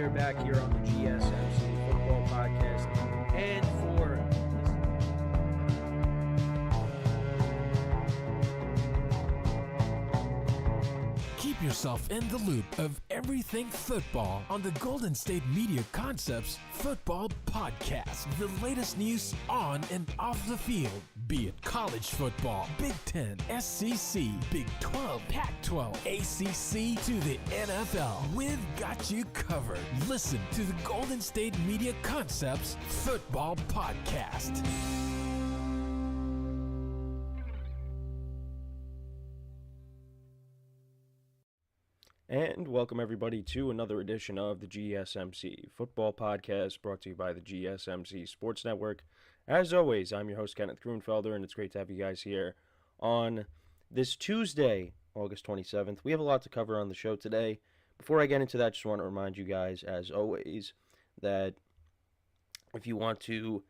are back here on the GSMC Football Podcast, and for keep yourself in the loop of everything football on the Golden State Media Concepts Football Podcast. The latest news on and off the field, be it college football, Big Ten, SEC, Big 12, Pac-12, ACC to the NFL. We've got you covered. Listen to the Golden State Media Concepts Football Podcast. And welcome everybody to another edition of the GSMC Football Podcast, brought to you by the GSMC Sports Network. As always, I'm your host, Kenneth Grunfelder, and it's great to have you guys here on this Tuesday, August 27th. We have a lot to cover on the show today. Before I get into that, I just want to remind you guys, as always, that if you want to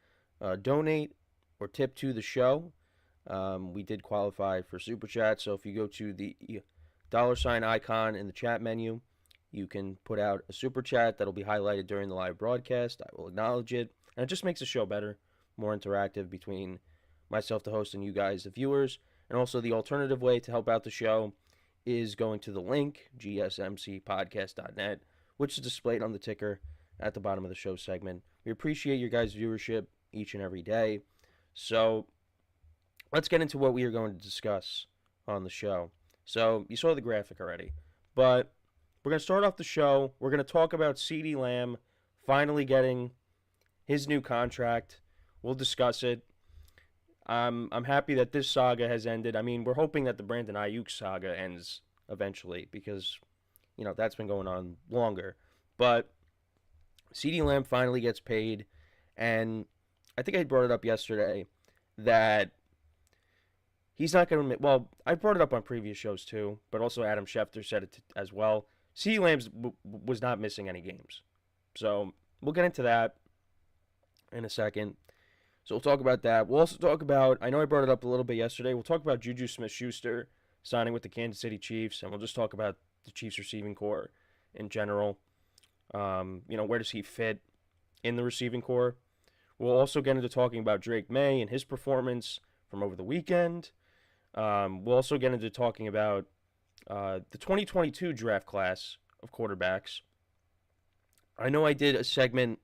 donate or tip to the show, we did qualify for Super Chat, so if you go to the $ icon in the chat menu, you can put out a super chat that'll be highlighted during the live broadcast. I will acknowledge it, and it just makes the show better, more interactive between myself, the host, and you guys, the viewers. And also the alternative way to help out the show is going to the link, gsmcpodcast.net, which is displayed on the ticker at the bottom of the show segment. We appreciate your guys' viewership each and every day. So let's get into what we are going to discuss on the show. So, you saw the graphic already, but we're going to start off the show. We're going to talk about CeeDee Lamb finally getting his new contract. We'll discuss it. I'm happy that this saga has ended. I mean, we're hoping that the Brandon Ayuk saga ends eventually because, you know, that's been going on longer. But CeeDee Lamb finally gets paid, and I think I brought it up yesterday that he's not going to, well, I brought it up on previous shows too, but also Adam Schefter said it as well. CeeDee Lamb was not missing any games. So we'll get into that in a second. So we'll talk about that. We'll also talk about, I know I brought it up a little bit yesterday, we'll talk about JuJu Smith-Schuster signing with the Kansas City Chiefs, and we'll just talk about the Chiefs receiving corps in general. Where does he fit in the receiving corps? We'll also get into talking about Drake Maye and his performance from over the weekend. We'll also get into talking about the 2022 draft class of quarterbacks. I know I did a segment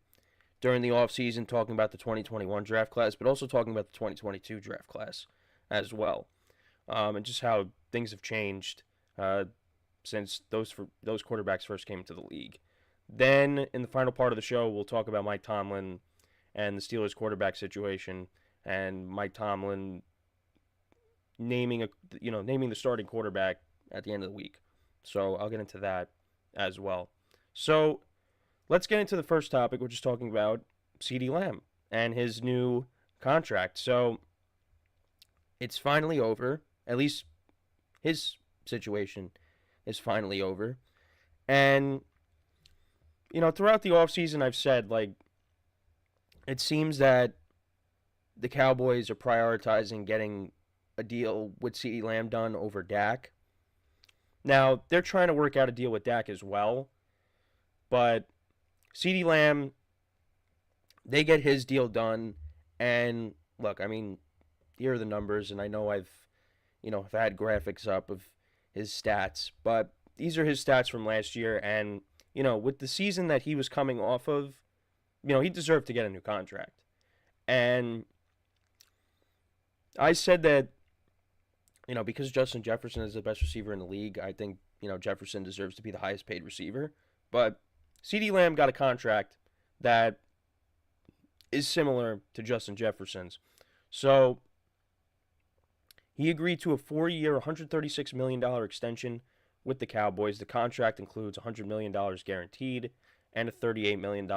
during the offseason talking about the 2021 draft class, but also talking about the 2022 draft class as well, and just how things have changed since those quarterbacks first came into the league. Then, in the final part of the show, we'll talk about Mike Tomlin and the Steelers quarterback situation, and Mike Tomlin naming the starting quarterback at the end of the week. So I'll get into that as well. So let's get into the first topic, which is talking about CeeDee Lamb and his new contract. So it's finally over. At least his situation is finally over. And, throughout the offseason, I've said, it seems that the Cowboys are prioritizing getting a deal with CeeDee Lamb done over Dak. Now, they're trying to work out a deal with Dak as well, but CeeDee Lamb, they get his deal done, and look, I mean, here are the numbers, and I know I've had graphics up of his stats, but these are his stats from last year, and, with the season that he was coming off of, he deserved to get a new contract. And I said that, because Justin Jefferson is the best receiver in the league, I think, Jefferson deserves to be the highest paid receiver. But CeeDee Lamb got a contract that is similar to Justin Jefferson's. So he agreed to a 4-year, $136 million extension with the Cowboys. The contract includes $100 million guaranteed and a $38 million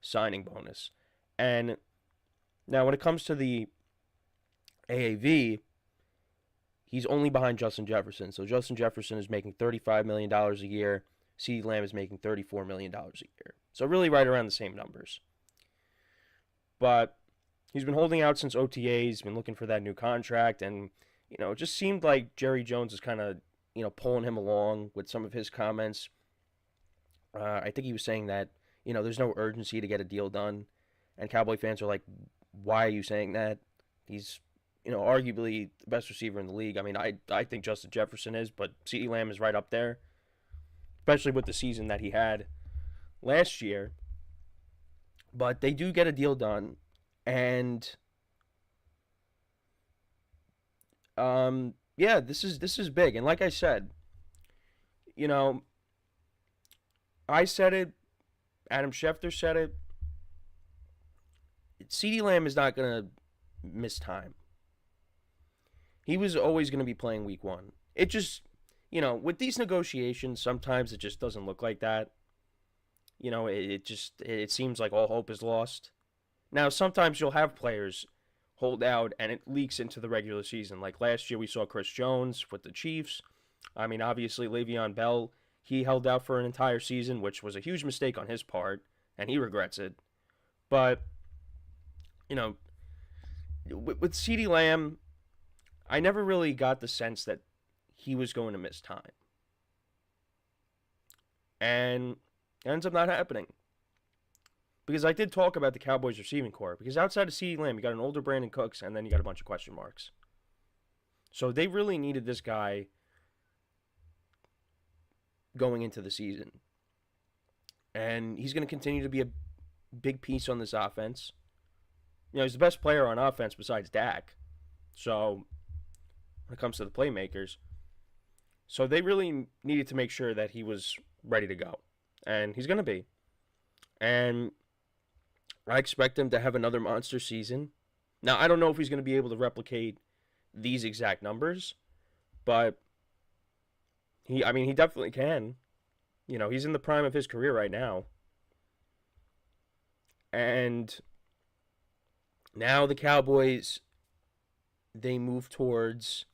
signing bonus. And now when it comes to the AAV, he's only behind Justin Jefferson. So Justin Jefferson is making $35 million a year. CeeDee Lamb is making $34 million a year. So really right around the same numbers. But he's been holding out since OTA. He's been looking for that new contract. And, it just seemed like Jerry Jones is kind of, pulling him along with some of his comments I think he was saying that, there's no urgency to get a deal done. And Cowboy fans are like, why are you saying that? He's, arguably the best receiver in the league. I mean, I think Justin Jefferson is, but CeeDee Lamb is right up there, especially with the season that he had last year. But they do get a deal done. And yeah, this is big. And like I said, you know, I said it, Adam Schefter said it. CeeDee Lamb is not going to miss time. He was always going to be playing week 1. It just, with these negotiations, sometimes it just doesn't look like that. It seems like all hope is lost. Now, sometimes you'll have players hold out and it leaks into the regular season. Like last year we saw Chris Jones with the Chiefs. I mean, obviously Le'Veon Bell, he held out for an entire season, which was a huge mistake on his part, and he regrets it. But, with CeeDee Lamb, I never really got the sense that he was going to miss time. And it ends up not happening. Because I did talk about the Cowboys receiving core. Because outside of CeeDee Lamb, you got an older Brandon Cooks, and then you got a bunch of question marks. So they really needed this guy going into the season. And he's going to continue to be a big piece on this offense. He's the best player on offense besides Dak. So, when it comes to the playmakers. So they really needed to make sure that he was ready to go. And he's going to be. And I expect him to have another monster season. Now, I don't know if he's going to be able to replicate these exact numbers. But he definitely can. He's in the prime of his career right now. And now the Cowboys, they move towards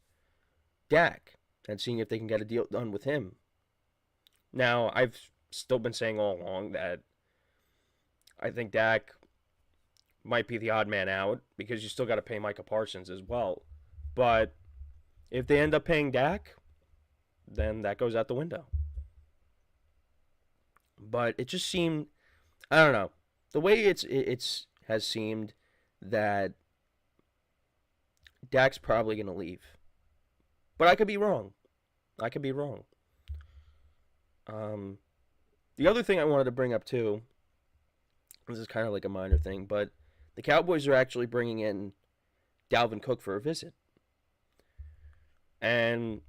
Dak and seeing if they can get a deal done with him. Now, I've still been saying all along that I think Dak might be the odd man out because you still got to pay Micah Parsons as well. But if they end up paying Dak, then that goes out the window. But it just seemed, I don't know, the way it's has seemed that Dak's probably going to leave. But I could be wrong. The other thing I wanted to bring up too, this is kind of like a minor thing, but the Cowboys are actually bringing in Dalvin Cook for a visit. And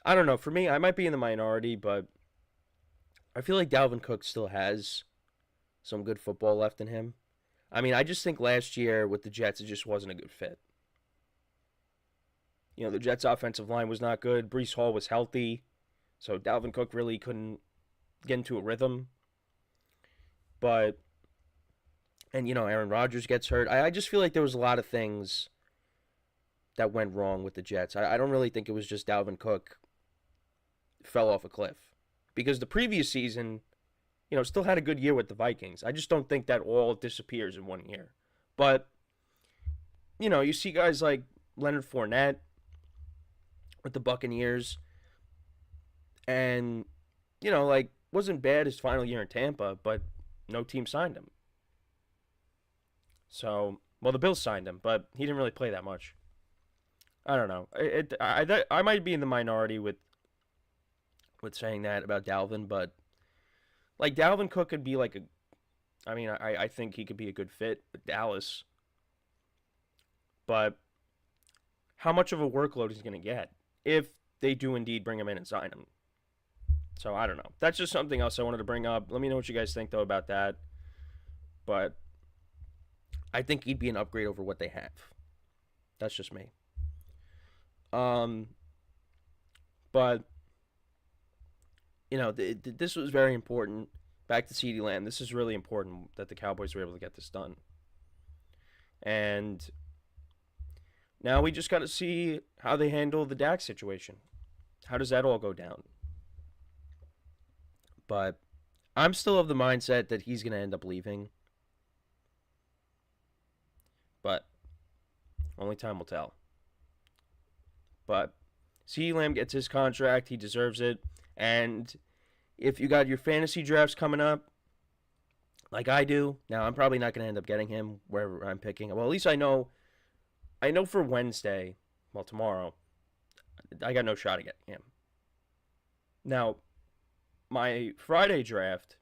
I don't know, for me, I might be in the minority, but I feel like Dalvin Cook still has some good football left in him. I mean, I just think last year with the Jets, it just wasn't a good fit. The Jets' offensive line was not good. Breece Hall was healthy, so Dalvin Cook really couldn't get into a rhythm. But, and Aaron Rodgers gets hurt. I just feel like there was a lot of things that went wrong with the Jets. I don't really think it was just Dalvin Cook fell off a cliff. Because the previous season, still had a good year with the Vikings. I just don't think that all disappears in 1 year. But, you see guys like Leonard Fournette with the Buccaneers. And, wasn't bad his final year in Tampa, but no team signed him. So, well, the Bills signed him, but he didn't really play that much. I don't know. I might be in the minority with saying that about Dalvin, but like Dalvin Cook could be like I think he could be a good fit with Dallas. But how much of a workload is he going to get if they do indeed bring him in and sign him? So I don't know. That's just something else I wanted to bring up. Let me know what you guys think though about that. But I think he'd be an upgrade over what they have. That's just me. But this was very important. Back to CeeDee Lamb. This is really important that the Cowboys were able to get this done. And now we just got to see how they handle the Dak situation. How does that all go down? But I'm still of the mindset that he's going to end up leaving. But only time will tell. But CeeDee Lamb gets his contract. He deserves it. And if you got your fantasy drafts coming up, like I do, now I'm probably not going to end up getting him wherever I'm picking. Well, at least I know for Wednesday, well, tomorrow, I got no shot at getting him. Now, my Friday draft,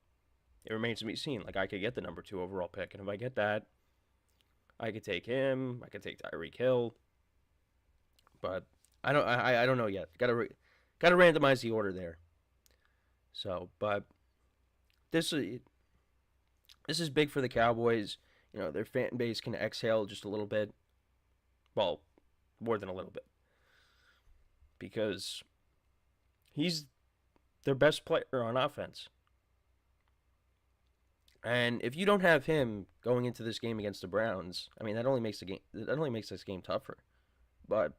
it remains to be seen. Like, I could get the number 2 overall pick, and if I get that, I could take him. I could take Tyreek Hill, but I don't know yet. Got to randomize the order there. So, but this is big for the Cowboys. You know, their fan base can exhale just a little bit. Well, more than a little bit, because he's their best player on offense. And if you don't have him going into this game against the Browns, I mean, that only makes this game tougher. But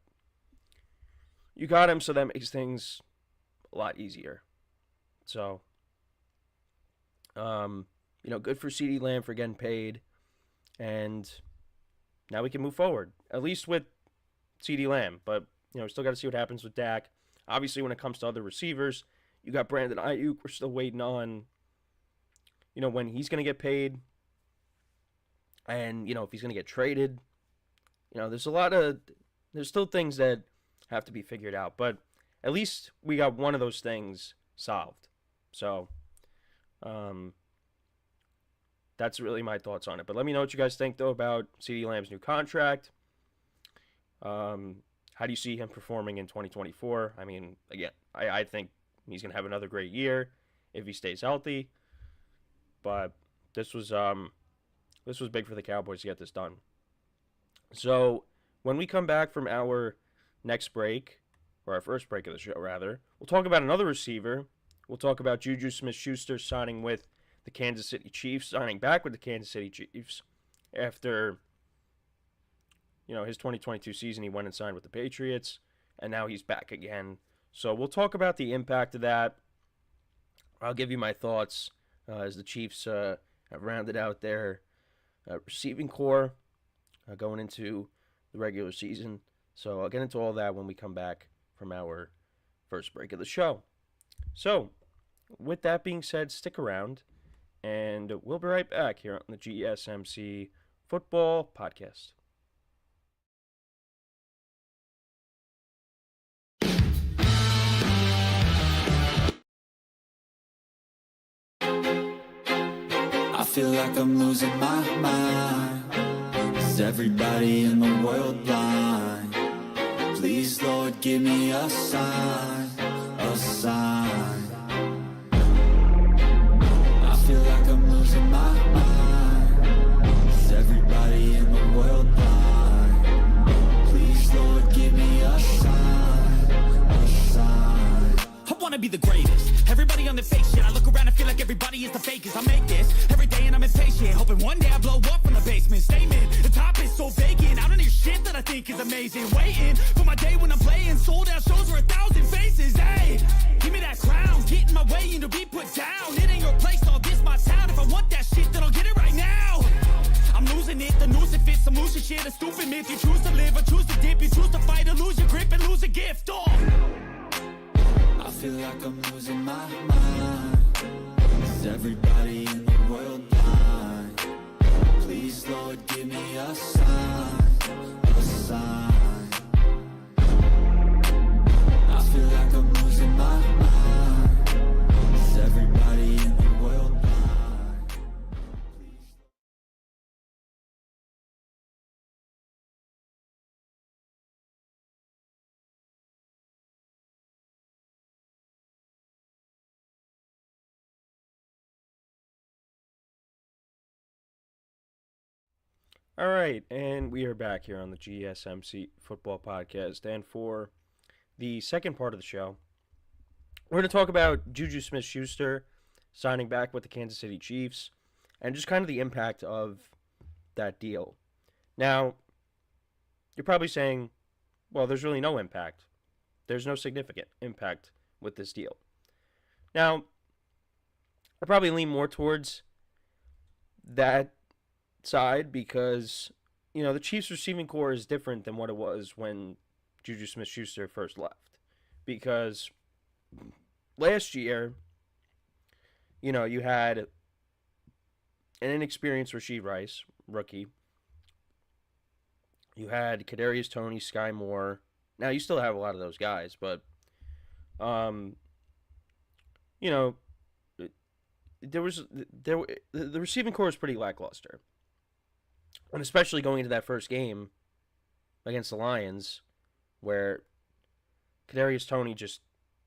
you got him, so that makes things a lot easier. So, good for CeeDee Lamb for getting paid, and now we can move forward, at least with CeeDee Lamb. But still got to see what happens with Dak. Obviously, when it comes to other receivers, you got Brandon Ayuk. We're still waiting on when he's going to get paid, and if he's going to get traded. There's still things that have to be figured out, but at least we got one of those things solved. So that's really my thoughts on it. But let me know what you guys think, though, about CeeDee Lamb's new contract. How do you see him performing in 2024? I mean, again, I think he's going to have another great year if he stays healthy. But this was big for the Cowboys to get this done. So when we come back from our next break, or our first break of the show, rather, we'll talk about another receiver. We'll talk about JuJu Smith-Schuster signing with the Kansas City Chiefs, signing back with the Kansas City Chiefs after his 2022 season. He went and signed with the Patriots, and now he's back again. So we'll talk about the impact of that. I'll give you my thoughts as the Chiefs have rounded out their receiving core going into the regular season. So I'll get into all that when we come back from our first break of the show. So, with that being said, stick around, and we'll be right back here on the GSMC Football Podcast. I feel like I'm losing my mind. Is everybody in the world blind? Please, Lord, give me a sign, a sign. I feel like I'm losing my mind. Is everybody in the world blind? Please, Lord, give me a sign, a sign. I wanna be the greatest. Everybody on the fake shit. I look around and feel like everybody is the fakest. I make this every day and I'm impatient, hoping one day I blow up from the basement. Statement, the top is so vacant. I don't hear shit that I think is amazing. Waiting for my day when I'm playing sold out shows for 1,000 faces. Hey, give me that crown, get in my way and to be put down. It ain't your place, all this my town. If I want that shit, then I'll get it right now. I'm losing it, the noose it fits. Some losing shit, a stupid myth. You choose to live or choose to dip. You choose to fight or lose your grip and lose a gift. Oh, I feel like I'm losing my mind. Is everybody in the world blind? Please, Lord, give me a sign, a sign. I feel like I'm losing my mind. Is everybody in the world blind? Please. All right, and we are back here on the GSMC Football Podcast. And for the second part of the show, we're going to talk about JuJu Smith-Schuster signing back with the Kansas City Chiefs and just kind of the impact of that deal. Now, you're probably saying, well, there's really no impact. There's no significant impact with this deal. Now, I probably lean more towards that side because, the Chiefs receiving core is different than what it was when JuJu Smith-Schuster first left. Because last year, you had an inexperienced Rashid Rice, rookie. You had Kadarius Toney, Sky Moore. Now, you still have a lot of those guys, but, you know, the receiving core was pretty lackluster. And especially going into that first game against the Lions, where Kadarius Toney just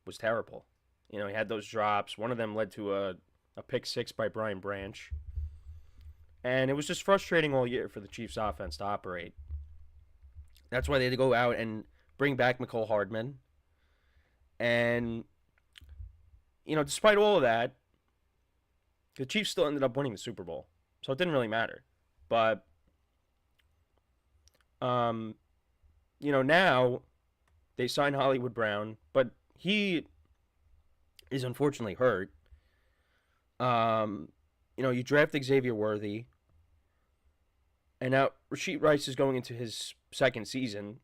was terrible. He had those drops. One of them led to a pick six by Brian Branch. And it was just frustrating all year for the Chiefs offense to operate. That's why they had to go out and bring back McCole Hardman. And, despite all of that, the Chiefs still ended up winning the Super Bowl. So it didn't really matter. But, now they signed Hollywood Brown, but he is unfortunately hurt. You draft Xavier Worthy. And now Rashid Rice is going into his second season.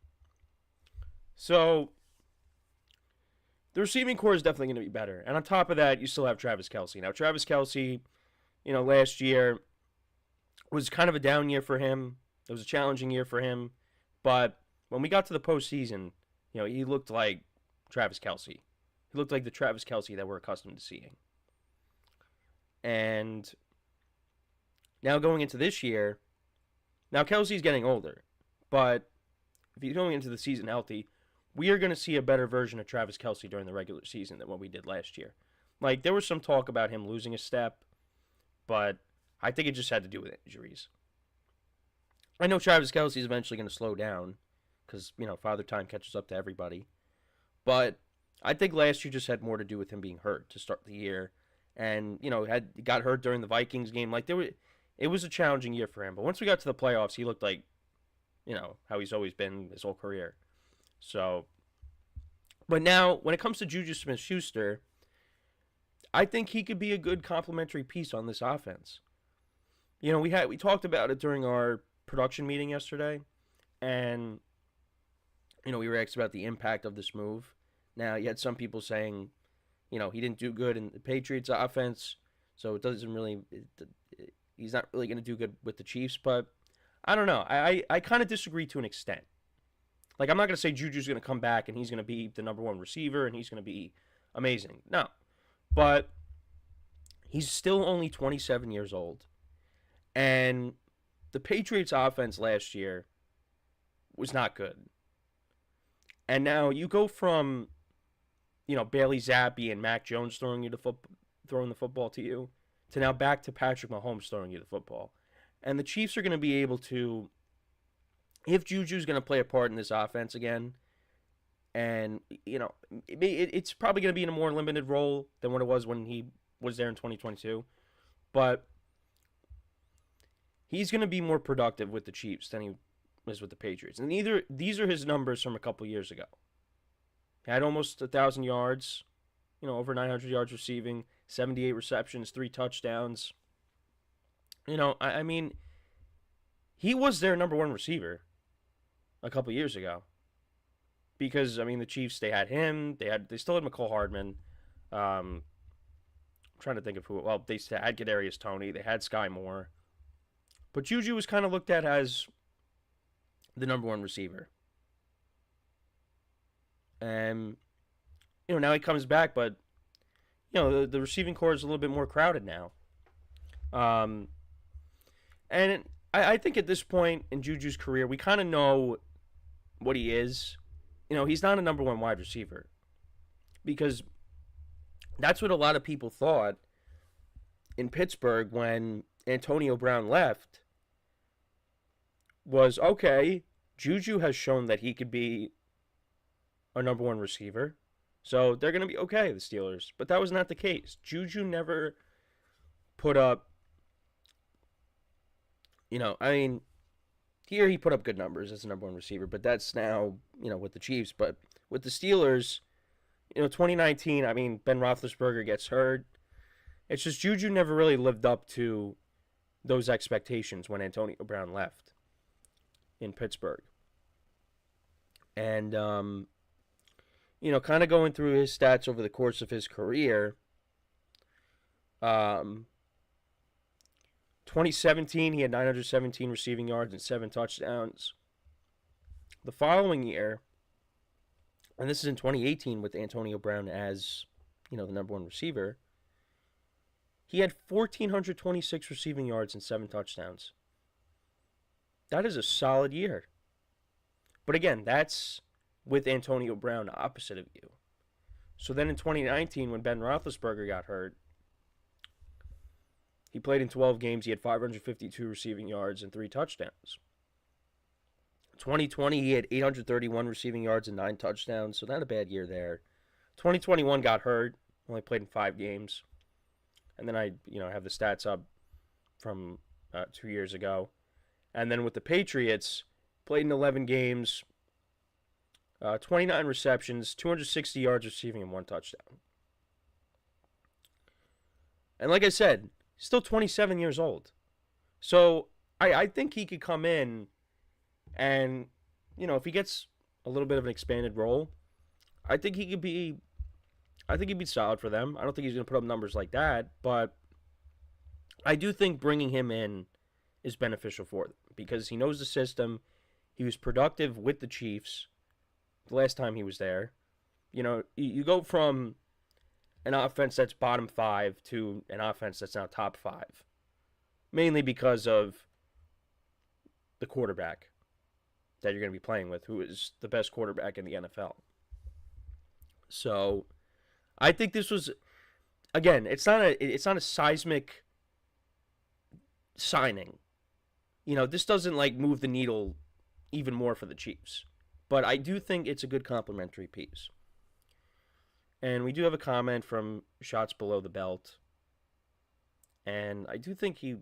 So the receiving core is definitely going to be better. And on top of that, you still have Travis Kelce. Now, Travis Kelce, last year was kind of a down year for him. It was a challenging year for him. But when we got to the postseason, he looked like Travis Kelce. He looked like the Travis Kelce that we're accustomed to seeing. And now going into this year, now Kelce's getting older, but if he's going into the season healthy, we are going to see a better version of Travis Kelce during the regular season than what we did last year. Like, there was some talk about him losing a step, but I think it just had to do with injuries. I know Travis Kelce is eventually going to slow down because, Father Time catches up to everybody. But I think last year just had more to do with him being hurt to start the year. And, got hurt during the Vikings game. Like, it was a challenging year for him. But once we got to the playoffs, he looked like, how he's always been his whole career. So, but now, when it comes to JuJu Smith-Schuster, I think he could be a good complementary piece on this offense. We talked about it during our production meeting yesterday, and, we were asked about the impact of this move. Now, you had some people saying, he didn't do good in the Patriots offense, so it doesn't really, he's not really going to do good with the Chiefs, but I don't know. I kind of disagree to an extent. Like, I'm not going to say Juju's going to come back and he's going to be the number one receiver and he's going to be amazing. No. But he's still only 27 years old. And the Patriots offense last year was not good. And now you go from, Bailey Zappi and Mac Jones throwing the football to you, to now back to Patrick Mahomes throwing you the football. And the Chiefs are going to be able to, if Juju's going to play a part in this offense again, and, it's probably going to be in a more limited role than what it was when he was there in 2022. But he's going to be more productive with the Chiefs than he was with the Patriots. And these are his numbers from a couple years ago. He had almost 1,000 yards, over 900 yards receiving, 78 receptions, 3 touchdowns. I mean, he was their number one receiver a couple years ago. Because, the Chiefs, they had him. They still had McCole Hardman. I'm trying to think of who. Well, they had Kadarius Toney. They had Sky Moore. But JuJu was kind of looked at as the number one receiver. And, now he comes back, but, the receiving core is a little bit more crowded now. And I think at this point in JuJu's career, we kind of know what he is. He's not a number one wide receiver. Because that's what a lot of people thought in Pittsburgh when Antonio Brown left. Was, okay, JuJu has shown that he could be a number one receiver. So they're going to be okay, the Steelers. But that was not the case. JuJu never put up, here he put up good numbers as a number one receiver. But that's now, with the Chiefs. But with the Steelers, 2019, Ben Roethlisberger gets hurt. It's just JuJu never really lived up to those expectations when Antonio Brown left in Pittsburgh. And, kind of going through his stats over the course of his career, Um, 2017, he had 917 receiving yards and 7 touchdowns. The following year, and this is in 2018 with Antonio Brown as, the number one receiver, he had 1,426 receiving yards and 7 touchdowns. That is a solid year. But again, that's with Antonio Brown opposite of you. So then in 2019, when Ben Roethlisberger got hurt, he played in 12 games. He had 552 receiving yards and 3 touchdowns. 2020, he had 831 receiving yards and 9 touchdowns, so not a bad year there. 2021 got hurt, only played in 5 games. And then I, have the stats up from 2 years ago. And then with the Patriots, played in 11 games, 29 receptions, 260 yards receiving, and 1 touchdown. And like I said, still 27 years old. So I think he could come in and, if he gets a little bit of an expanded role, I think he'd be solid for them. I don't think he's going to put up numbers like that, but I do think bringing him in is beneficial for them because he knows the system. He was productive with the Chiefs the last time he was there. You go from an offense that's bottom 5 to an offense that's now top 5, mainly because of the quarterback that you're going to be playing with, who is the best quarterback in the NFL. So I think this was, again, it's not a seismic signing. This doesn't move the needle even more for the Chiefs. But I do think it's a good complementary piece. And we do have a comment from Shots Below the Belt. And I do think he's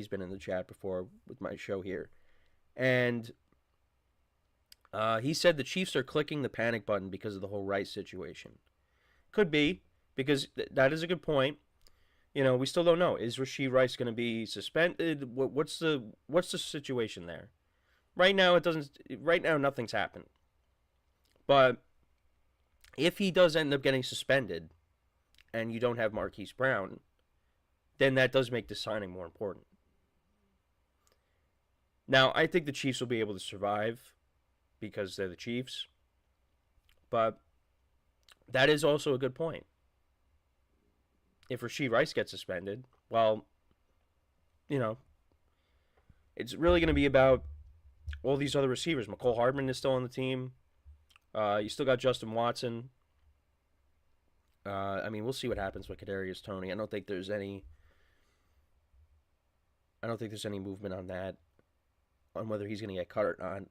been in the chat before with my show here. And he said the Chiefs are clicking the panic button because of the whole Rice situation. Could be, because that is a good point. We still don't know. Is Rashee Rice going to be suspended? What's the situation there? Right now, nothing's happened. But if he does end up getting suspended and you don't have Marquise Brown, then that does make the signing more important. Now, I think the Chiefs will be able to survive because they're the Chiefs. But that is also a good point. If Rashee Rice gets suspended, well, it's really going to be about all these other receivers. McCole Hardman is still on the team. You still got Justin Watson. We'll see what happens with Kadarius Toney. I don't think there's any movement on that, on whether he's going to get cut or not.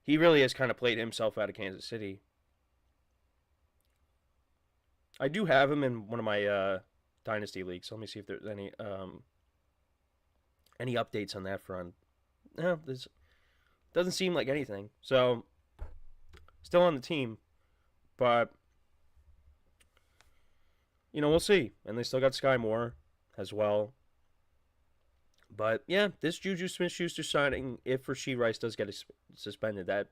He really has kind of played himself out of Kansas City. I do have him in one of my dynasty leagues. So let me see if there's any updates on that front. No, there's doesn't seem like anything. So still on the team, but we'll see. And they still got Sky Moore as well. But yeah, this JuJu Smith-Schuster signing, if Rashee Rice does get suspended, that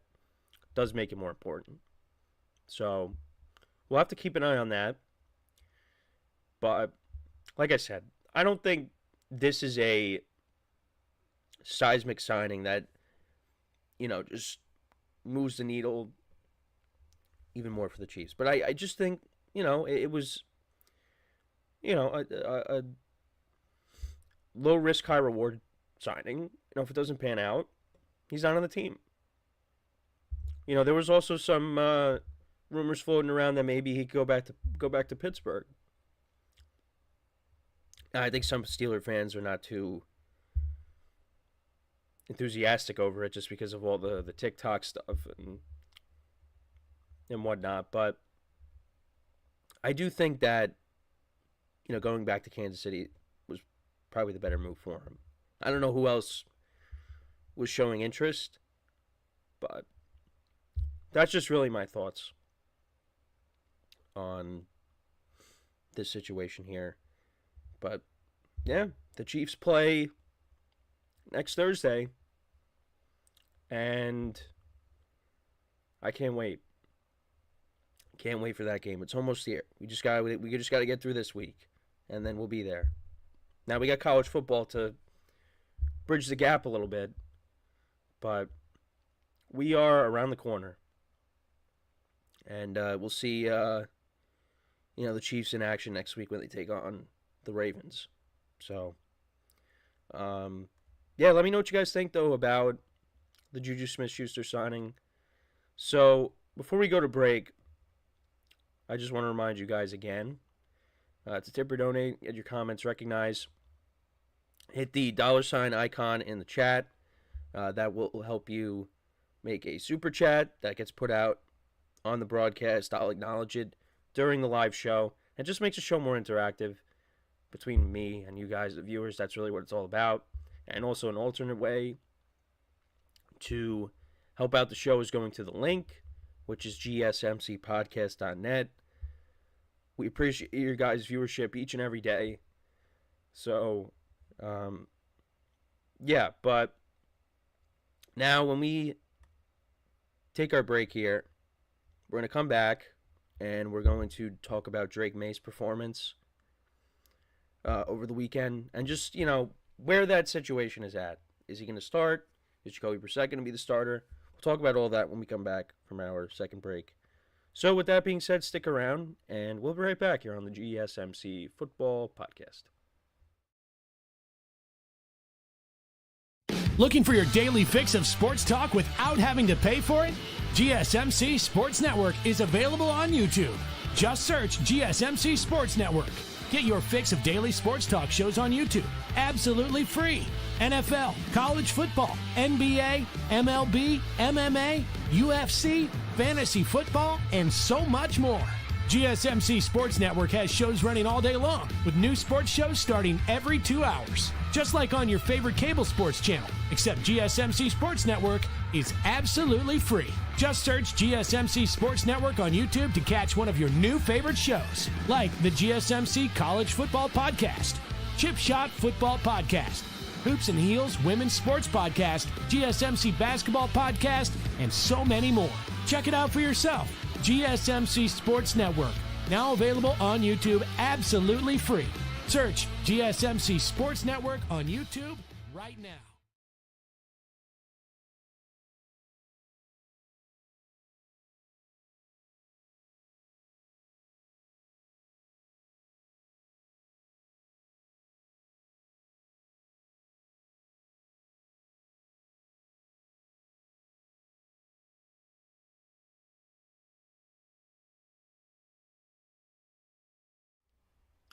does make it more important. So we'll have to keep an eye on that. But like I said, I don't think this is a seismic signing that, just moves the needle even more for the Chiefs. But I just think, it was, a low risk, high reward signing. If it doesn't pan out, he's not on the team. There was also some rumors floating around that maybe he could go back to Pittsburgh. I think some Steeler fans are not too enthusiastic over it just because of all the TikTok stuff and whatnot. But I do think that, going back to Kansas City was probably the better move for him. I don't know who else was showing interest, but that's just really my thoughts on this situation here. But yeah, the Chiefs play next Thursday, and I can't wait. Can't wait for that game. It's almost here. We just got to get through this week, and then we'll be there. Now we got college football to bridge the gap a little bit, but we are around the corner, and we'll see. The Chiefs in action next week when they take on the Ravens. So, let me know what you guys think though about the JuJu Smith-Schuster signing. So before we go to break, I just want to remind you guys again to tip or donate, get your comments recognized. Hit the $ icon in the chat. That will help you make a super chat that gets put out on the broadcast. I'll acknowledge it during the live show. It just makes the show more interactive between me and you guys, the viewers. That's really what it's all about. And also an alternate way to help out the show is going to the link, which is gsmcpodcast.net. We appreciate your guys' viewership each and every day. So, but now when we take our break here, we're going to come back and we're going to talk about Drake Maye's performance over the weekend and just, where that situation is at. Is he going to start? Is Jacoby Brissett going to be the starter? We'll talk about all that when we come back from our second break. So with that being said, stick around, and we'll be right back here on the GSMC Football Podcast. Looking for your daily fix of sports talk without having to pay for it? GSMC Sports Network is available on YouTube. Just search GSMC Sports Network. Get your fix of daily sports talk shows on YouTube, absolutely free. NFL, college football, NBA, MLB, MMA, UFC, fantasy football, and so much more. GSMC Sports Network has shows running all day long, with new sports shows starting every 2 hours. Just like on your favorite cable sports channel, except GSMC Sports Network is absolutely free. Just search GSMC Sports Network on YouTube to catch one of your new favorite shows, like the GSMC College Football Podcast, Chip Shot Football Podcast, Hoops and Heels Women's Sports Podcast, GSMC Basketball Podcast, and so many more. Check it out for yourself. GSMC Sports Network, now available on YouTube absolutely free. Search GSMC Sports Network on YouTube right now.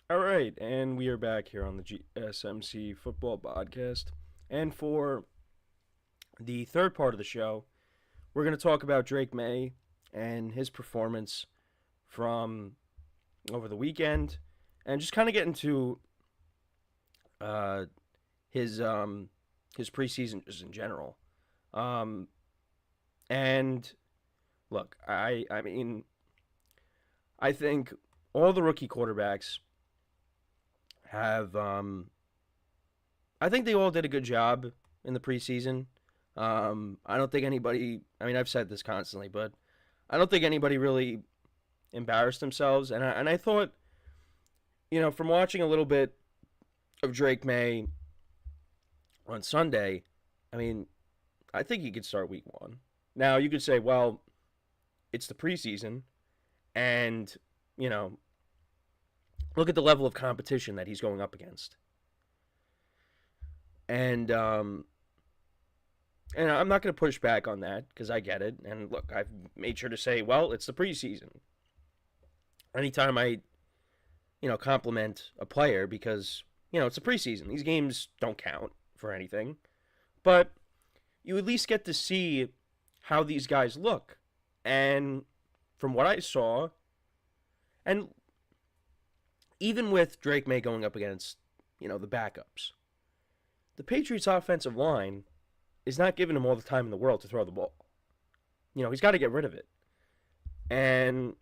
All right, and we are back here on the GSMC Football Podcast. And for the third part of the show, we're going to talk about Drake Maye and his performance from over the weekend, and just kind of get into his preseason just in general. And look, I mean, I think all the rookie quarterbacks have I think they all did a good job in the preseason. I don't think anybody, I've said this constantly, but I don't think anybody really embarrassed themselves. And I thought, from watching a little bit of Drake Maye on Sunday, I think he could start week 1. Now, you could say, well, it's the preseason, and, look at the level of competition that he's going up against. And I'm not going to push back on that because I get it. And look, I've made sure to say, well, it's the preseason. Anytime I, compliment a player because, it's a preseason. These games don't count for anything. But you at least get to see how these guys look. And from what I saw, and even with Drake Maye going up against, the backups, the Patriots' offensive line is not giving him all the time in the world to throw the ball. He's got to get rid of it. And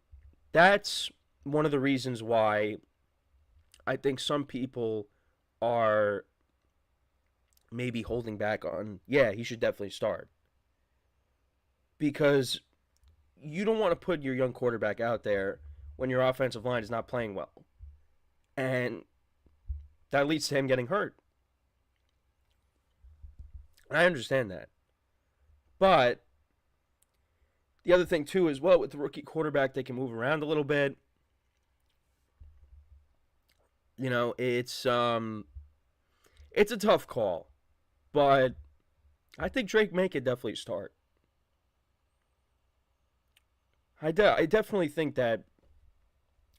that's one of the reasons why I think some people are maybe holding back on, he should definitely start. Because, you don't want to put your young quarterback out there when your offensive line is not playing well. And that leads to him getting hurt. I understand that. But the other thing, too, is, well, with the rookie quarterback, they can move around a little bit. You know, it's a tough call. But I think Drake Maye could definitely start. I definitely think that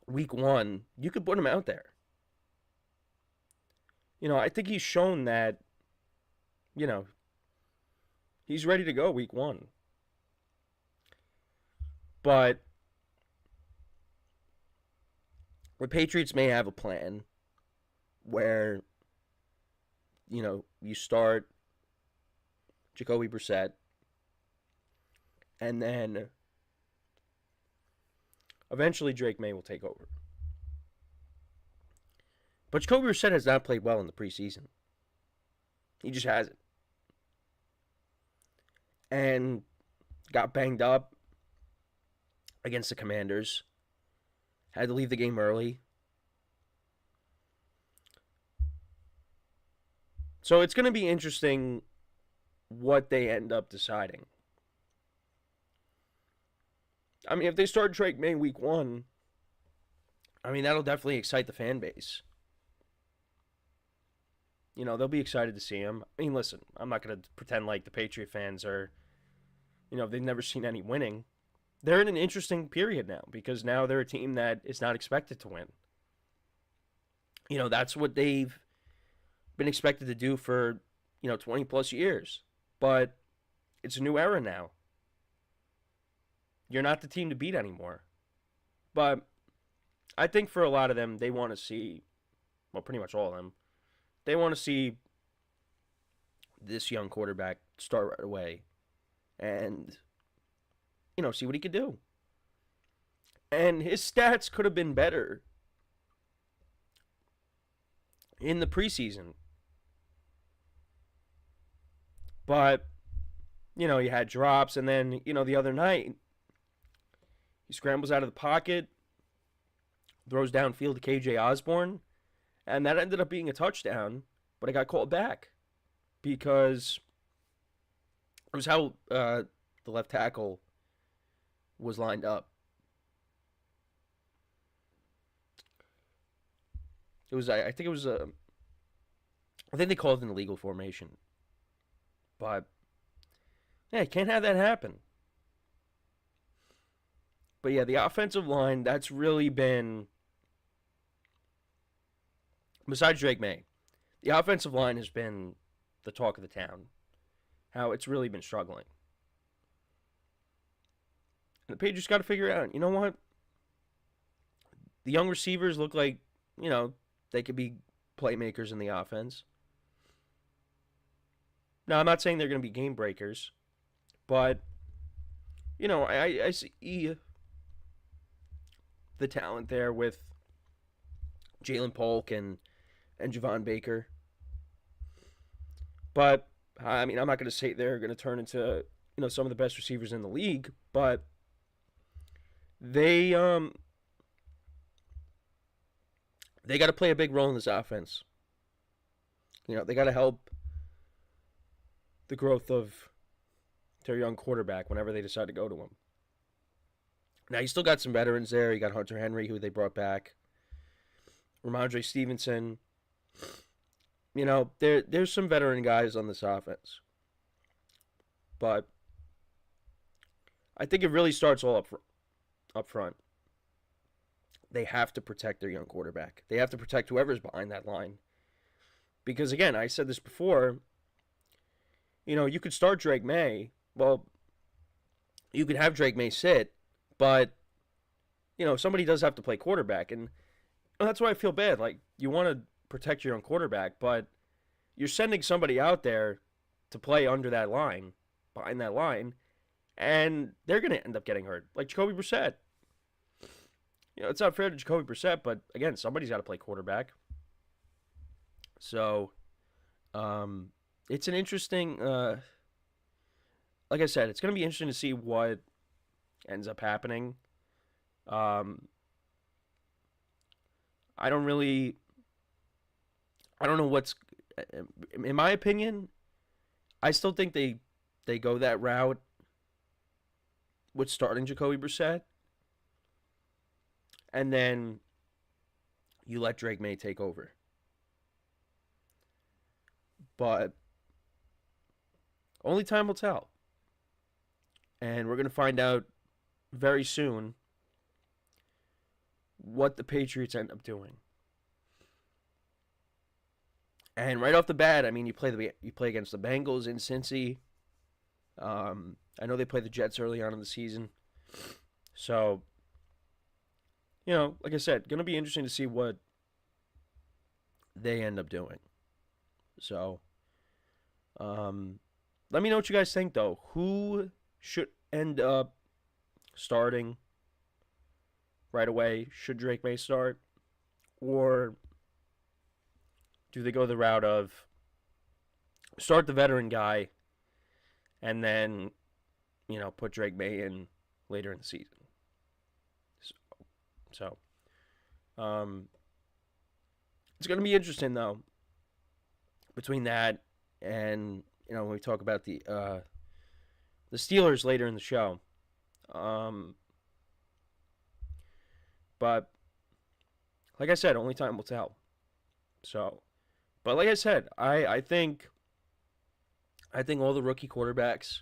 week 1, you could put him out there. You know, I think he's shown that, you know, he's ready to go week 1. But the Patriots may have a plan where, you know, you start Jacoby Brissett, and then eventually Drake Maye will take over. But Jacoby Brissett has not played well in the preseason. He just hasn't. And got banged up against the Commanders. Had to leave the game early. So it's going to be interesting what they end up deciding. I mean, if they start Drake Maye week 1, I mean, that'll definitely excite the fan base. You know, they'll be excited to see him. I mean, listen, I'm not going to pretend like the Patriot fans are, you know, they've never seen any winning. They're in an interesting period now because now they're a team that is not expected to win. You know, that's what they've been expected to do for, 20 plus years. But it's a new era now. You're not the team to beat anymore. But I think for a lot of them, they want to see, well, pretty much all of them, they want to see this young quarterback start right away and, see what he could do. And his stats could have been better in the preseason. But, he had drops, and then, the other night, he scrambles out of the pocket, throws downfield to KJ Osborne, and that ended up being a touchdown, but it got called back because it was how the left tackle was lined up. It was, I think they called it an illegal formation. But, yeah, you can't have that happen. But, yeah, the offensive line, that's really been, besides Drake Maye, the offensive line has been the talk of the town. How it's really been struggling. And the Patriots got to figure out, you know what? The young receivers look like, they could be playmakers in the offense. Now, I'm not saying they're going to be game breakers, but, I see the talent there with Jalen Polk and Javon Baker. But, I mean, I'm not going to say they're going to turn into, some of the best receivers in the league, but they got to play a big role in this offense. They got to help the growth of their young quarterback whenever they decide to go to him. Now, you still got some veterans there. You got Hunter Henry, who they brought back. Ramondre Stevenson. There's some veteran guys on this offense. But I think it really starts all up front. They have to protect their young quarterback. They have to protect whoever's behind that line. Because, again, I said this before, you could start Drake Maye. Well, you could have Drake Maye sit, but, somebody does have to play quarterback. And that's why I feel bad. Like, you want to protect your own quarterback, but you're sending somebody out there to play under that line, behind that line, and they're going to end up getting hurt. Like Jacoby Brissett. It's not fair to Jacoby Brissett, but, again, somebody's got to play quarterback. So, it's an interesting, like I said, it's going to be interesting to see what ends up happening. I don't know what's, in my opinion, I still think they go that route with starting Jacoby Brissett. And then you let Drake Maye take over. But only time will tell. And we're going to find out very soon what the Patriots end up doing. And right off the bat, I mean, you play against the Bengals in Cincy. I know they play the Jets early on in the season. So, like I said, going to be interesting to see what they end up doing. So, let me know what you guys think, though. Who should end up starting right away? Should Drake Maye start? Or do they go the route of start the veteran guy and then, put Drake Maye in later in the season? So it's going to be interesting, though, between that and, when we talk about the Steelers later in the show. But like I said, only time will tell. So, but like I said, I think all the rookie quarterbacks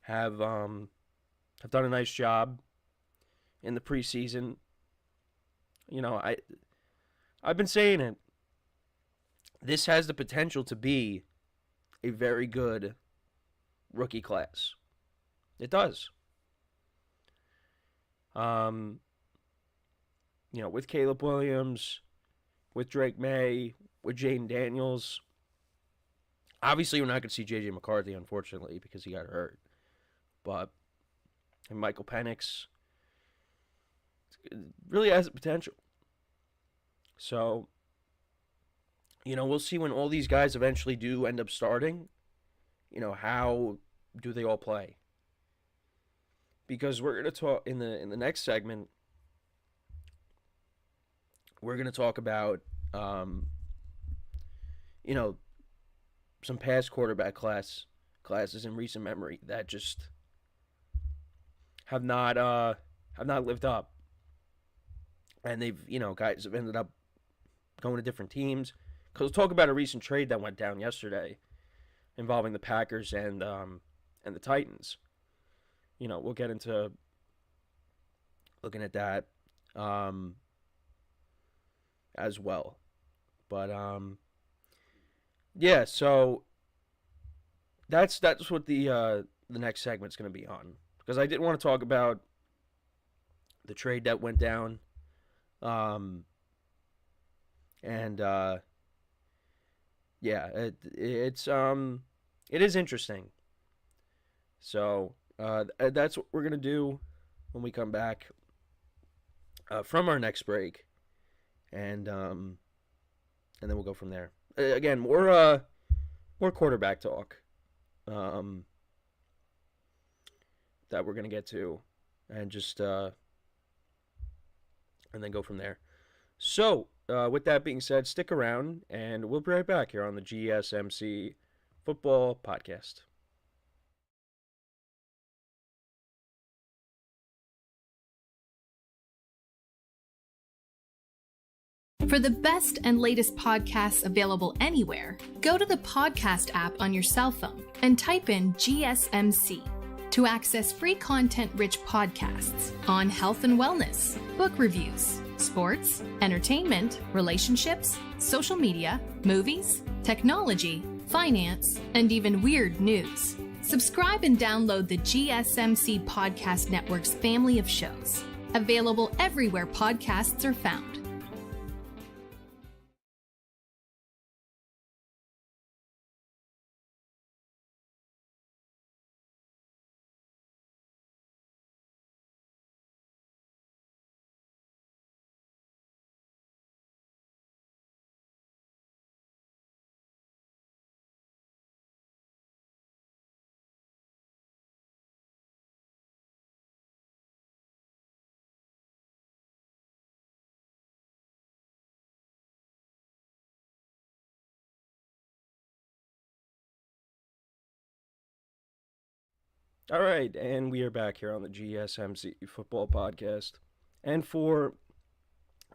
have done a nice job in the preseason. I've been saying it. This has the potential to be a very good rookie class. It does. With Caleb Williams, with Drake Maye, with Jaden Daniels. Obviously, we're not going to see J.J. McCarthy, unfortunately, because he got hurt. But, and Michael Penix, it really has the potential. So, we'll see when all these guys eventually do end up starting. How do they all play? Because we're going to talk in the next segment. We're going to talk about, some past quarterback classes in recent memory that just have not lived up, and they've guys have ended up going to different teams. Because we'll talk about a recent trade that went down yesterday involving the Packers and the Titans. We'll get into looking at that as well. But yeah, so that's what the next segment's going to be on, because I did want to talk about the trade that went down, and yeah, it is interesting. So that's what we're gonna do when we come back from our next break, and then we'll go from there. Again, more quarterback talk that we're gonna get to, and just and then go from there. So, with that being said, stick around, and we'll be right back here on the GSMC Football Podcast. For the best and latest podcasts available anywhere, go to the podcast app on your cell phone and type in GSMC to access free content-rich podcasts on health and wellness, book reviews, sports, entertainment, relationships, social media, movies, technology, finance, and even weird news. Subscribe and download the GSMC Podcast Network's family of shows, available everywhere podcasts are found. All right, and we are back here on the GSMC Football Podcast. And for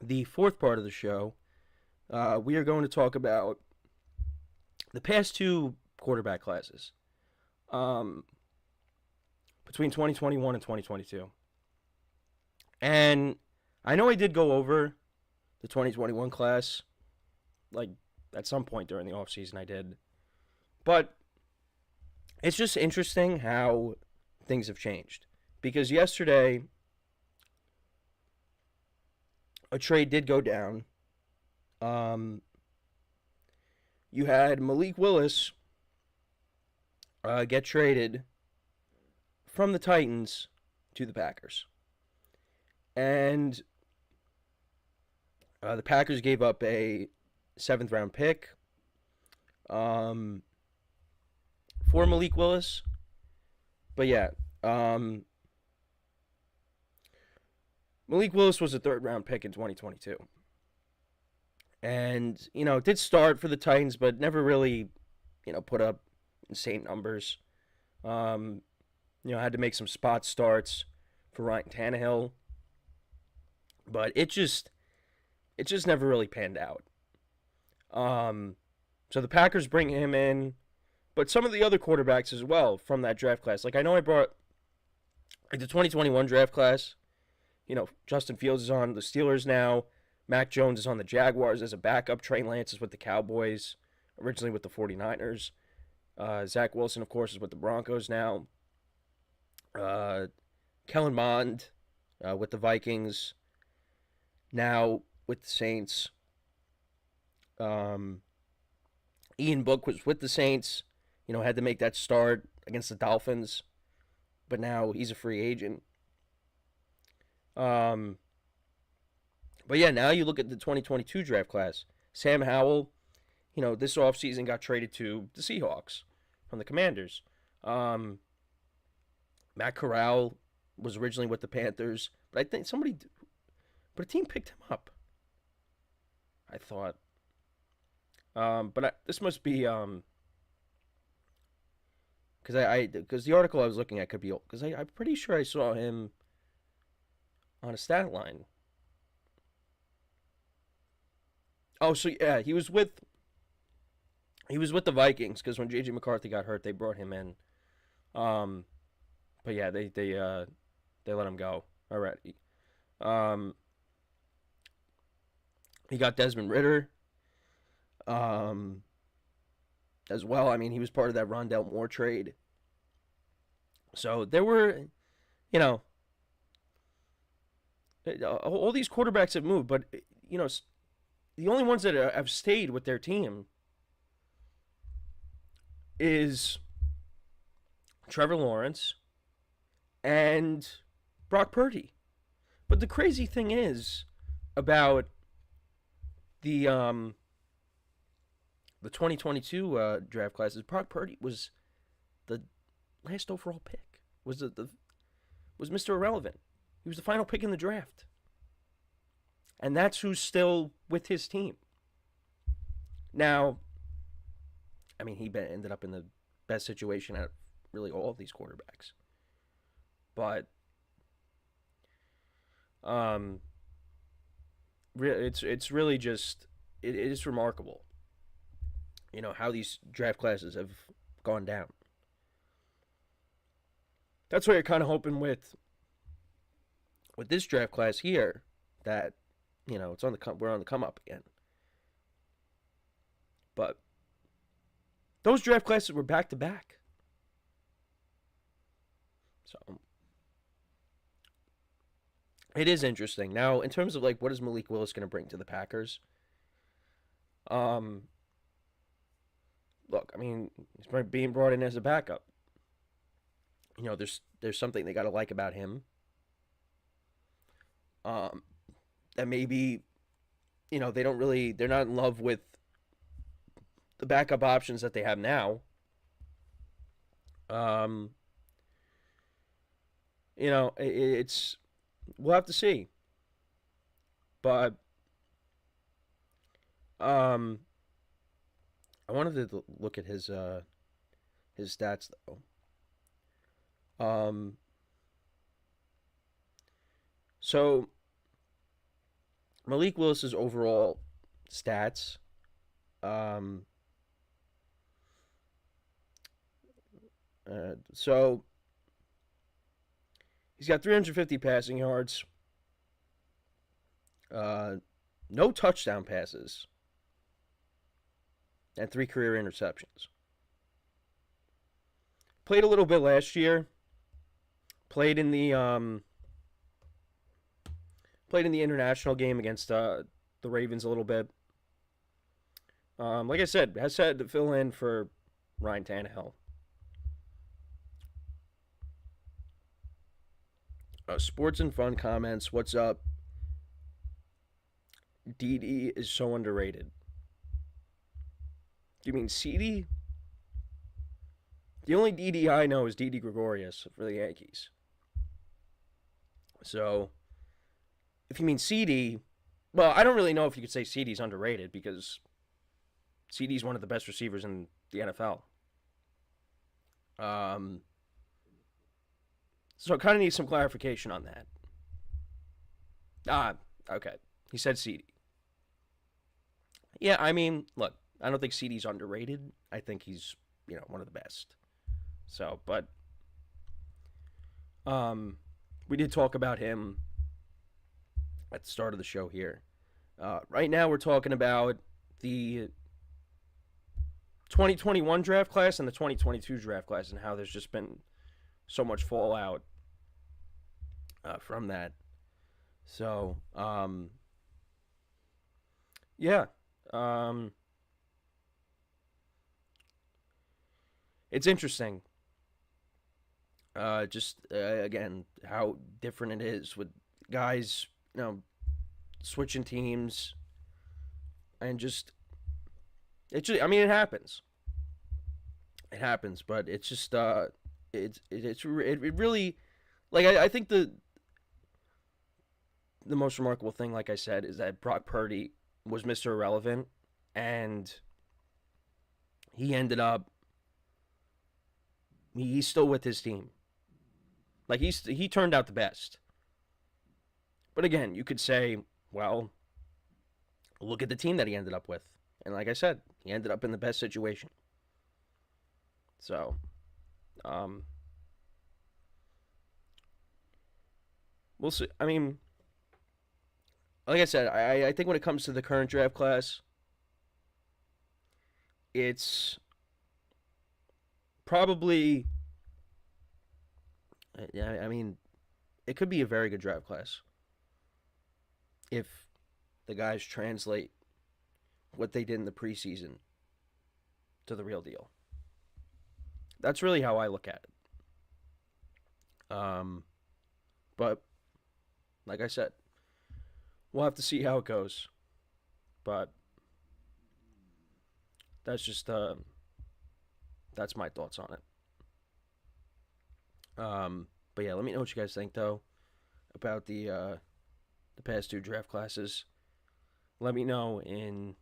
the fourth part of the show, we are going to talk about the past two quarterback classes between 2021 and 2022. And I know I did go over the 2021 class, like at some point during the offseason I did. But it's just interesting how things have changed. Because yesterday, a trade did go down. You had Malik Willis get traded from the Titans to the Packers. And the Packers gave up a 7th round pick for Malik Willis. But yeah, Malik Willis was a 3rd round pick in 2022. And, did start for the Titans, but never really, put up insane numbers. Had to make some spot starts for Ryan Tannehill. But it just never really panned out. So the Packers bring him in, but some of the other quarterbacks as well from that draft class. Like, I know I brought the 2021 draft class. Justin Fields is on the Steelers now. Mac Jones is on the Jaguars as a backup. Trey Lance is with the Cowboys, originally with the 49ers. Zach Wilson, of course, is with the Broncos now. Kellen Mond with the Vikings, now with the Saints. Ian Book was with the Saints, had to make that start against the Dolphins, but now he's a free agent. But yeah, now you look at the 2022 draft class. Sam Howell, this offseason got traded to the Seahawks from the Commanders. Matt Corral was originally with the Panthers, but I think a team picked him up, I thought. This must be because the article I was looking at could be old, because I'm pretty sure I saw him on a stat line. Oh, so yeah, he was with the Vikings, because when JJ McCarthy got hurt, they brought him in. But yeah, they let him go already. He got Desmond Ridder as well. I mean, he was part of that Rondell Moore trade. So there were, all these quarterbacks have moved, but the only ones that have stayed with their team is Trevor Lawrence and Brock Purdy. But the crazy thing is about the 2022 draft class is Brock Purdy was the last overall pick. Was Mr. Irrelevant. He was the final pick in the draft. And that's who's still with his team. Now, I mean, he ended up in the best situation out of really all of these quarterbacks. But it's really just, it is remarkable, how these draft classes have gone down. That's why you're kind of hoping with this draft class here that, it's we're on the come up again. But those draft classes were back to back. So it is interesting. Now, in terms of what is Malik Willis going to bring to the Packers? Look, I mean, he's being brought in as a backup. There's something they got to like about him. That maybe, they're not in love with the backup options that they have now. It's, we'll have to see. But, I wanted to look at his stats though. So Malik Willis's overall stats, so he's got 350 passing yards, no touchdown passes, and 3 career interceptions. Played a little bit last year. Played in the international game against the Ravens a little bit. Like I said, has had to fill in for Ryan Tannehill. Sports and fun comments. What's up? DD is so underrated. You mean CeeDee? The only DD I know is DD Gregorius for the Yankees. So, if you mean CeeDee, well, I don't really know if you could say CeeDee's underrated because CeeDee's one of the best receivers in the NFL. So I kind of need some clarification on that. Okay. He said CeeDee. Yeah, I mean, look, I don't think CeeDee's underrated. I think he's, one of the best. So, but we did talk about him at the start of the show here. Right now we're talking about the 2021 draft class and the 2022 draft class and how there's just been so much fallout from that. So, yeah. It's interesting. Again, how different it is with guys, switching teams, and it happens. It happens, but it's just, it really, like, I think the most remarkable thing, like I said, is that Brock Purdy was Mr. Irrelevant, and he ended up, he's still with his team. Like, he turned out the best. But again, you could say, well, look at the team that he ended up with. And like I said, he ended up in the best situation. So, we'll see. I mean, like I said, I think when it comes to the current draft class, it's probably, I mean, it could be a very good draft class if the guys translate what they did in the preseason to the real deal. That's really how I look at it. But like I said, we'll have to see how it goes. But that's just that's my thoughts on it. But yeah, let me know what you guys think though about the past 2 draft classes. Let me know in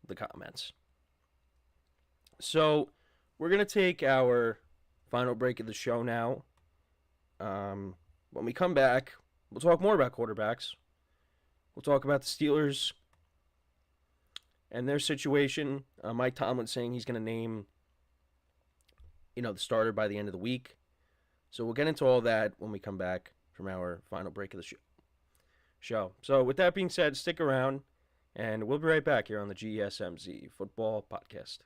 the comments. So we're gonna take our final break of the show now. When we come back, we'll talk more about quarterbacks. We'll talk about the Steelers and their situation. Mike Tomlin saying he's going to name, the starter by the end of the week. So we'll get into all that when we come back from our final break of the show. So with that being said, stick around, and we'll be right back here on the GSMC Football Podcast.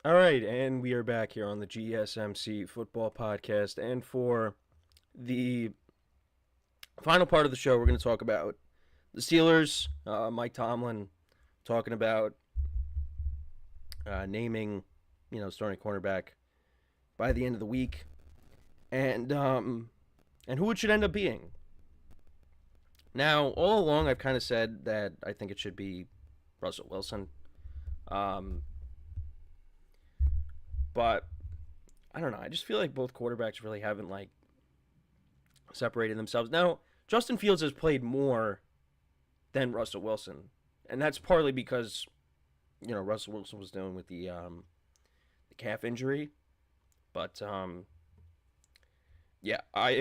All right, and we are back here on the GSMC Football Podcast. And for the final part of the show, we're going to talk about the Steelers. Mike Tomlin talking about naming, starting cornerback by the end of the week, and who it should end up being. Now, all along, I've kind of said that I think it should be Russell Wilson. But I don't know. I just feel like both quarterbacks really haven't separated themselves. Now, Justin Fields has played more than Russell Wilson, and that's partly because Russell Wilson was dealing with the calf injury. But yeah, I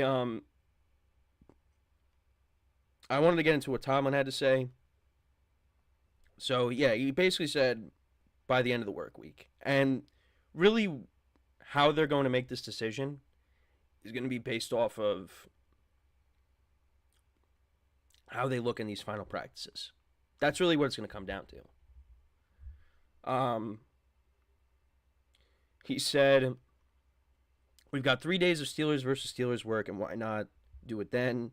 wanted to get into what Tomlin had to say. So yeah, he basically said by the end of the work week, and really, how they're going to make this decision is going to be based off of how they look in these final practices. That's really what it's going to come down to. He said, we've got 3 days of Steelers versus Steelers work, and why not do it then?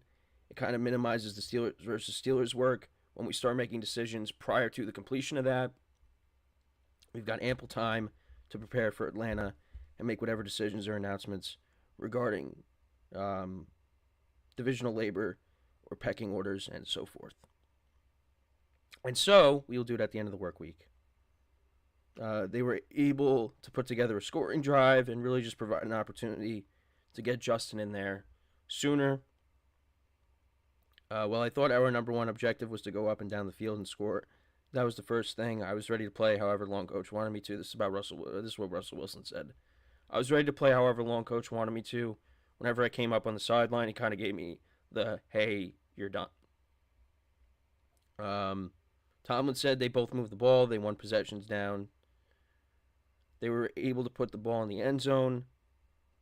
It kind of minimizes the Steelers versus Steelers work when we start making decisions prior to the completion of that. We've got ample time to prepare for Atlanta and make whatever decisions or announcements regarding divisional labor or pecking orders and so forth. And so we will do it at the end of the work week. They were able to put together a scoring drive and really just provide an opportunity to get Justin in there sooner. Well, I thought our number one objective was to go up and down the field and score. That was the first thing. I was ready to play however long Coach wanted me to. This is what Russell Wilson said. I was ready to play however long Coach wanted me to. Whenever I came up on the sideline, he kind of gave me the, hey, you're done. Tomlin said they both moved the ball. They won possessions down. They were able to put the ball in the end zone.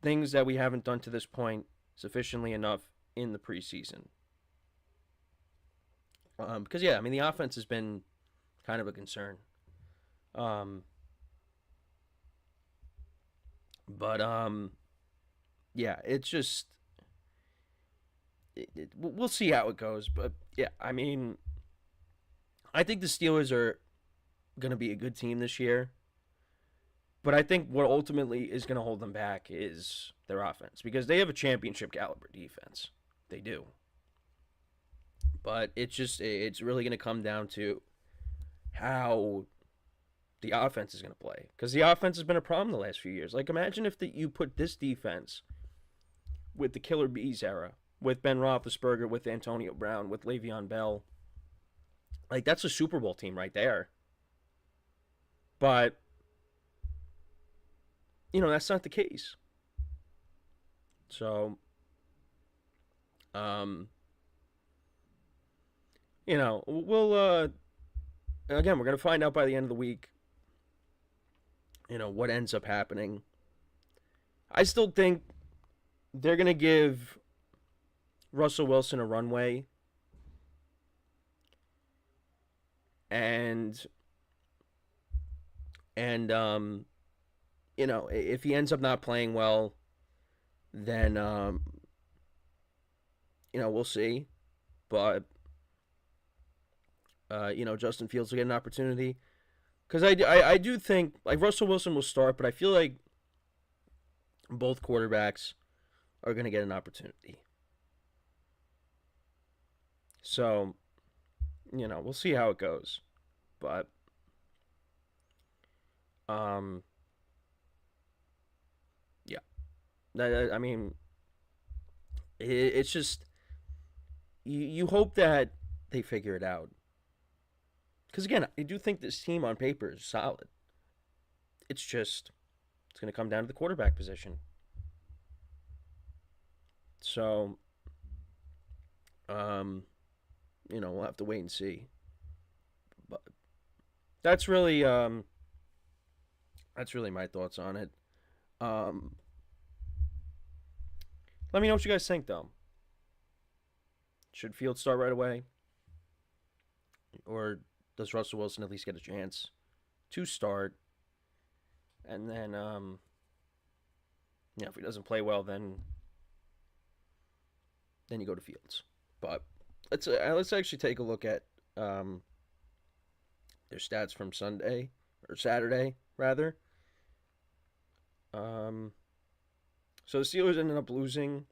Things that we haven't done to this point sufficiently enough in the preseason. Because, yeah, the offense has been kind of a concern. Yeah, it's just, we'll see how it goes. But, yeah, I think the Steelers are going to be a good team this year. But I think what ultimately is going to hold them back is their offense. Because they have a championship caliber defense. They do. But it's really going to come down to how the offense is going to play. Because the offense has been a problem the last few years. Imagine if you put this defense with the Killer Bees era, with Ben Roethlisberger, with Antonio Brown, with Le'Veon Bell. That's a Super Bowl team right there. But, that's not the case. So, we'll, again, we're going to find out by the end of the week, what ends up happening. I still think they're going to give Russell Wilson a runway. And if he ends up not playing well, then, we'll see. But, Justin Fields will get an opportunity. Because I do think, Russell Wilson will start, but I feel like both quarterbacks are going to get an opportunity. So, we'll see how it goes. But, yeah. It's just, you hope that they figure it out. Because, again, I do think this team on paper is solid. It's going to come down to the quarterback position. So, we'll have to wait and see. But that's really my thoughts on it. Let me know what you guys think, though. Should Fields start right away? Or does Russell Wilson at least get a chance to start? And then, if he doesn't play well, then you go to Fields. But let's actually take a look at their stats from Saturday, rather. So the Steelers ended up losing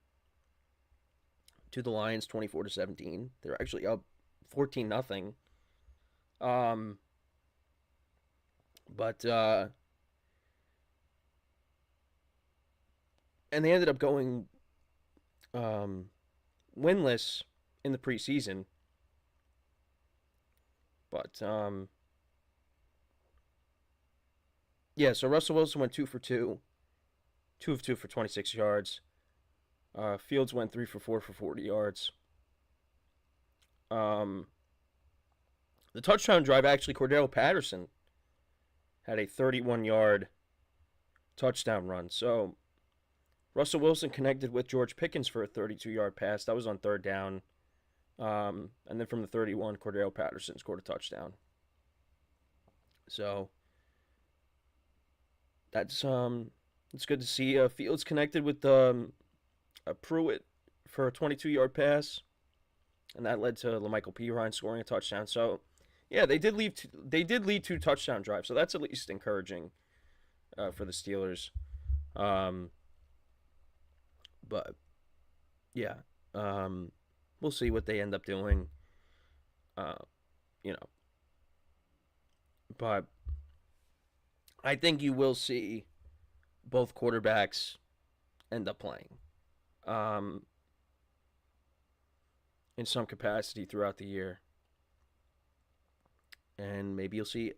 to the Lions 24-17. They're actually up 14-0. And they ended up going winless in the preseason. But so Russell Wilson went 2 for 2. 2 of 2 for 26 yards. Fields went 3 for 4 for 40 yards. The touchdown drive, actually, Cordell Patterson had a 31-yard touchdown run. So Russell Wilson connected with George Pickens for a 32-yard pass. That was on third down. And then from the 31, Cordell Patterson scored a touchdown. So that's it's good to see. Fields connected with Pruitt for a 22-yard pass, and that led to LaMichael Pirine scoring a touchdown. So, yeah, they did lead 2 touchdown drives. So that's at least encouraging for the Steelers. But yeah, we'll see what they end up doing. But I think you will see both quarterbacks end up playing in some capacity throughout the year. And maybe you'll see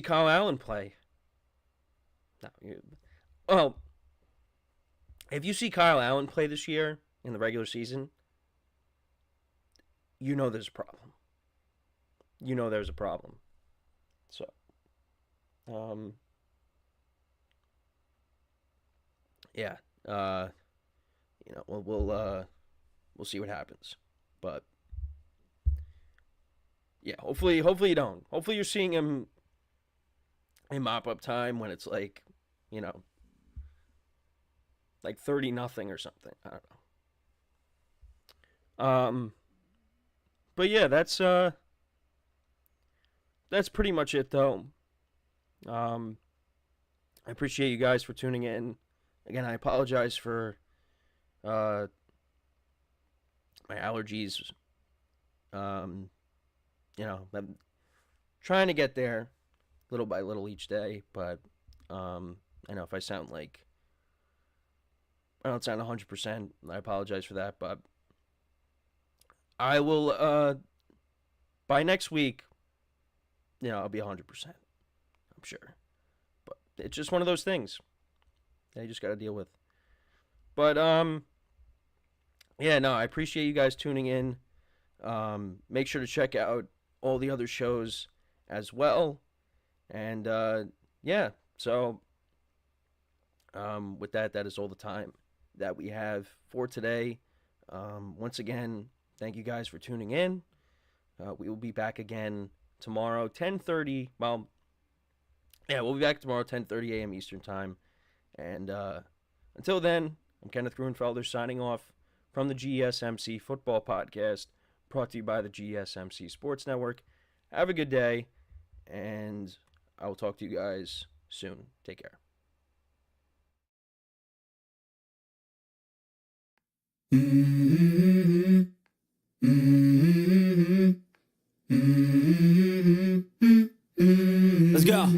Kyle Allen play. If you see Kyle Allen play this year in the regular season, you know there's a problem. So, we'll see what happens. But yeah, hopefully you don't. Hopefully you're seeing him in mop-up time when it's like 30-0 or something. I don't know. But yeah, that's pretty much it, though. I appreciate you guys for tuning in. Again, I apologize for my allergies. I'm trying to get there little by little each day, but I know if I sound like I don't sound 100%, I apologize for that, but I will, by next week, I'll be 100%, I'm sure. But it's just one of those things that you just got to deal with. But, I appreciate you guys tuning in. Make sure to check out all the other shows as well. And, so, with that is all the time that we have for today. Once again, thank you guys for tuning in. We will be back again tomorrow, 10:30. Well, yeah, we'll be back tomorrow, 10:30 a.m. Eastern Time. And until then, I'm Kenneth Grunfelder signing off from the GSMC Football Podcast, brought to you by the GSMC Sports Network. Have a good day, and I will talk to you guys soon. Take care. Let's go.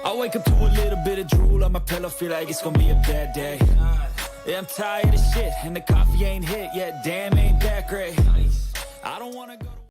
I wake up to a little bit of drool on my pillow, feel like it's gonna be a bad day. Yeah, I'm tired of shit, and the coffee ain't hit yet, damn, ain't that great. I don't wanna go